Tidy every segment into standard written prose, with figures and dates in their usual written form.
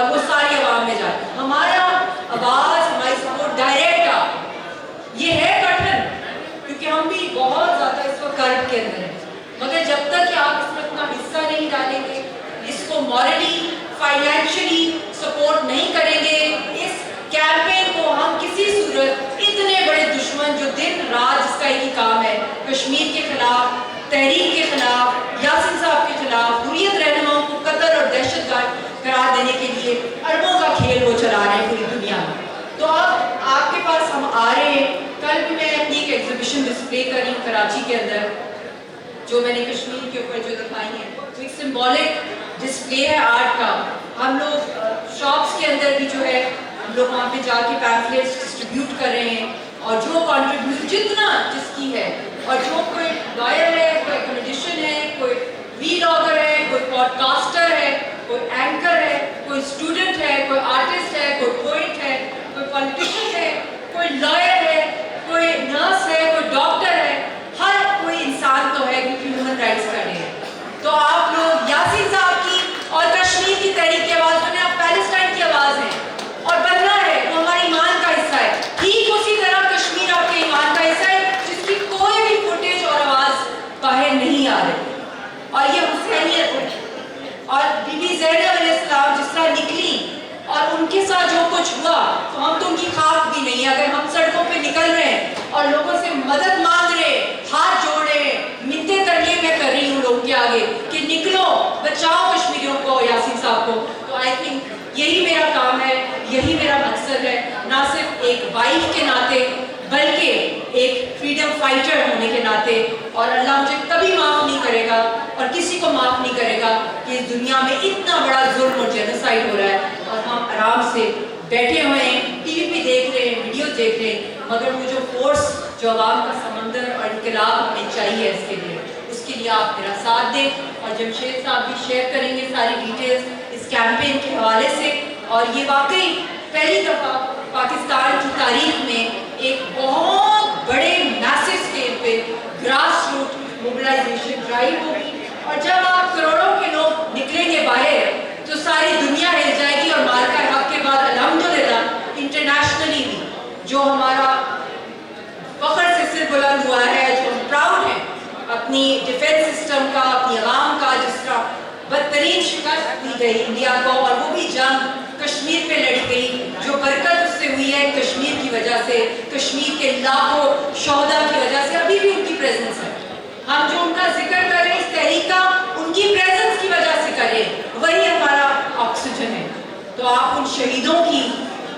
اور وہ ساری عوام میں جائے. ہمارا آواز، ہماری سپورٹ ڈائریکٹ آپ. یہ ہے کٹھن کیونکہ ہم بھی بہت زیادہ اس وقت کرب کے اندر ہیں، مگر جب تک کہ آپ اس میں اپنا حصہ نہیں ڈالیں گے، اس کو مورلی فائنینشلی سپورٹ نہیں کریں گے، اس کیمپین کو ہم کسی صورت اتنے بڑے دشمن جو دن رات جس کا ایک ہی کام ہے کشمیر کے خلاف، تحریک کے خلاف، یاسین صاحب کے خلاف، حریت رہنماؤں کو قتل اور دہشت گرد قرار دینے کے لیے اربوں کا کھیل وہ چلا رہے ہیں پوری دنیا میں. تو اب آپ کے پاس ہم آ رہے ہیں. کل بھی میں اپنی ایک ایگزیبیشن ڈسپلے کری کراچی کے اندر جو میں نے کشمیر کے اوپر جو دکھائی ہے، تو ایک سمبولک ڈسپلے ہے آرٹ کا. ہم لوگ شاپس کے اندر بھی جو ہے ہم لوگ وہاں پہ جا کے پیمفلیٹس ڈسٹریبیوٹ کر رہے ہیں، اور جو کنٹریبیوٹ جتنا جس کی ہے، اور جو کوئی لائر ہے، کوئی میوزیشین ہے، کوئی ویلاگر ہے، کوئی پوڈ کاسٹر ہے، کوئی اینکر ہے، کوئی اسٹوڈنٹ ہے، کوئی آرٹسٹ ہے، کوئی پوئٹ ہے، کوئی پولیٹیشین ہے، کوئی لائر ہے، کوئی نرس ہے، کوئی ڈاکٹر ہے، ہر کوئی انسان تو ہے کیونکہ ہیومن رائٹس کا ڈے ہے. تو آپ لوگ یاسین صاحب کی اور کشمیر کی تحریک کی آواز بنے، آپ پیلسٹائن کی آواز ہیں اور بننا ہے، وہ ہمارے ایمان کا حصہ ہے. ٹھیک اسی طرح کشمیر آپ کے ایمان کا حصہ ہے جس کی کوئی بھی فوٹیج اور آواز باہر نہیں آ رہی. اور یہ حسینیت ہے. اور بی بی زینب علیہ السلام جس طرح نکلی اور ان کے ساتھ جو کچھ ہوا، تو ہم تو ان کی خاک بھی نہیں. اگر ہم سڑکوں پہ نکل رہے ہیں اور لوگوں سے مدد مانگ رہے، ہاتھ جوڑ رہے ہیں، منتیں ترلیے میں کر رہی ہوں لوگوں کے آگے کہ نکلو بچاؤ کشمیریوں کو، یاسین صاحب کو، تو آئی تھنک یہی میرا کام ہے، یہی میرا مقصد ہے، نہ صرف ایک وائف کے ناطے بلکہ ایک فریڈم فائٹر ہونے کے ناطے. اور اللہ مجھے کبھی معاف نہیں کرے گا اور کسی کو معاف نہیں کرے گا کہ اس دنیا میں اتنا بڑا ظلم اور جینوسائیڈ ہو رہا ہے اور ہم آرام سے بیٹھے ہوئے ہیں، ٹی وی پہ دیکھ رہے ہیں، ویڈیو دیکھ رہے ہیں. مگر وہ جو فورس، جو عوام کا سمندر اور انقلاب ہمیں چاہیے، اس کے لیے آپ میرا ساتھ دیں. اور جمشید صاحب بھی شیئر کریں گے ساری ڈیٹیلز اس کیمپین کے حوالے سے. اور یہ واقعی پہلی دفعہ پاکستان کی تاریخ میں ایک بہت بڑے میسو اسکیل پہ گراس روٹ موبلائزیشن ڈرائیو ہوگی. اور جب آپ کروڑوں کے لوگ نکلیں گے باہر تو ساری دنیا ہل جائے گی. اور مارکا حق کے بعد الحمدللہ انٹرنیشنلی بھی جو ہمارا فخر سے سر بلند ہوا ہے، جو ہم پراؤڈ ہیں اپنی ڈیفینس سسٹم کا، اپنی عوام کا، جس طرح بدترین شکست دی گئی انڈیا کو، اور وہ بھی جنگ کشمیر پہ لڑی گئی جو برکت اس سے ہوئی ہے کشمیر کی وجہ سے، کشمیر کے لاکھوں شہداء کی وجہ سے. ابھی بھی ان کی پریزنس ہے. ہم جو ان کا ذکر کر رہے ہیں اس تحریک کا، ان کی پریزنس کی وجہ سے کر رہے ہیں، وہی ہمارا آکسیجن ہے. تو آپ ان شہیدوں کی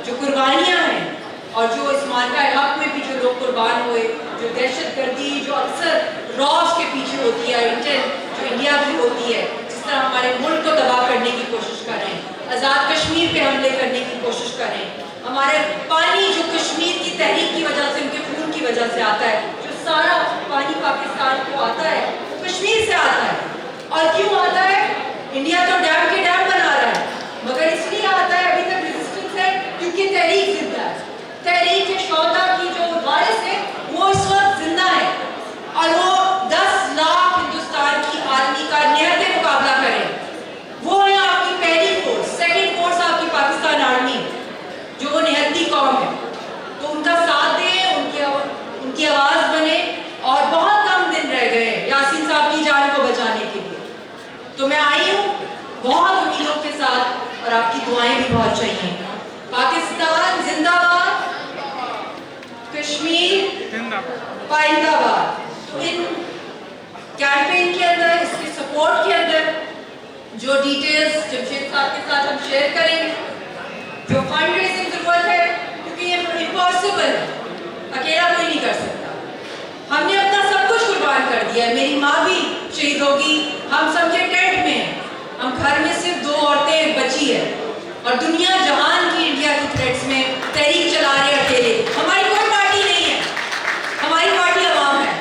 جو قربانیاں ہیں اور جو اس مارکہ حق میں بھی جو لوگ قربان ہوئے، جو دہشت گردی جو اکثر راز کے پیچھے ہوتی ہے، انٹینٹ جو انڈیا کی ہوتی ہے، جس طرح ہمارے ملک کو تباہ کرنے کی کوشش کر رہے ہیں، آزاد کشمیر پہ حملے کرنے کی کوشش کر رہے ہیں. ہمارے پانی جو کشمیر کی تحریک کی وجہ سے، ان کے خون کی وجہ سے آتا ہے، جو سارا پانی پاکستان کو آتا ہے وہ کشمیر سے آتا ہے. اور کیوں آتا ہے؟ انڈیا تو ڈیم کے ڈیم بنا رہا ہے، مگر اس لیے آتا ہے، ابھی تک ریزسٹنس ہے کیونکہ تحریک زندہ ہے. تحریک شہداء کی جو وارث ہے وہ اس وقت زندہ ہے، اور وہ 10 لاکھ ہندوستان کی آرمی کا نہتے مقابلہ کریں. وہ ہے آپ کی پہلی فورس، سیکنڈ فورس آپ کی پاکستان آرمی جو وہ نہتی قوم ہے. تو ان کا ساتھ دیں، ان کی آواز بنے. اور بہت کم دن رہ گئے ہیں یاسین صاحب کی جان کو بچانے کے لیے. تو میں آئی ہوں بہت امیدوں کے ساتھ، اور آپ کی دعائیں بھی بہت چاہیے. پاکستان زندہ باد، کشمیر پائندہ باد. تو ان کیمپین کے اندر، اس کی سپورٹ کے اندر جو ڈیٹیلز جمشید صاحب کے ساتھ ہم شیئر کریں گے، جو فنڈ ریزنگ ضرورت ہے، کیونکہ یہ امپاسبل ہے، اکیلا کوئی نہیں کر سکتا. ہم نے اپنا سب کچھ قربان کر دیا ہے. میری ماں بھی شہید ہوگی، ہم سب کے ٹینٹ میں ہیں، ہم گھر میں صرف 2 عورتیں بچی ہے، اور دنیا جہان کی انڈیا کی تھریٹس میں تحریک چلا رہے اکیلے. ہماری کوئی پارٹی نہیں ہے، ہماری پارٹی عوام ہے.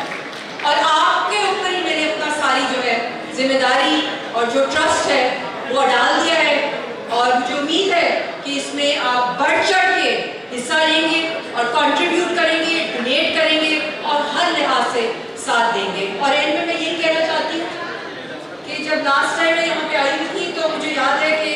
اور آپ کے اوپر ہی میں نے اپنا ساری جو ہے ذمہ داری اور جو ٹرسٹ ہے وہ ڈال دیا ہے. اور مجھے امید ہے کہ اس میں آپ بڑھ چڑھ کے حصہ لیں گے اور کنٹریبیوٹ کریں گے، ڈونیٹ کریں گے اور ہر لحاظ سے ساتھ دیں گے. اور اینڈ میں یہی کہنا چاہتی ہوں کہ جب لاسٹ ٹائم میں یہاں پہ آئی ہوئی تھی تو مجھے یاد ہے کہ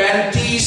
35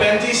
35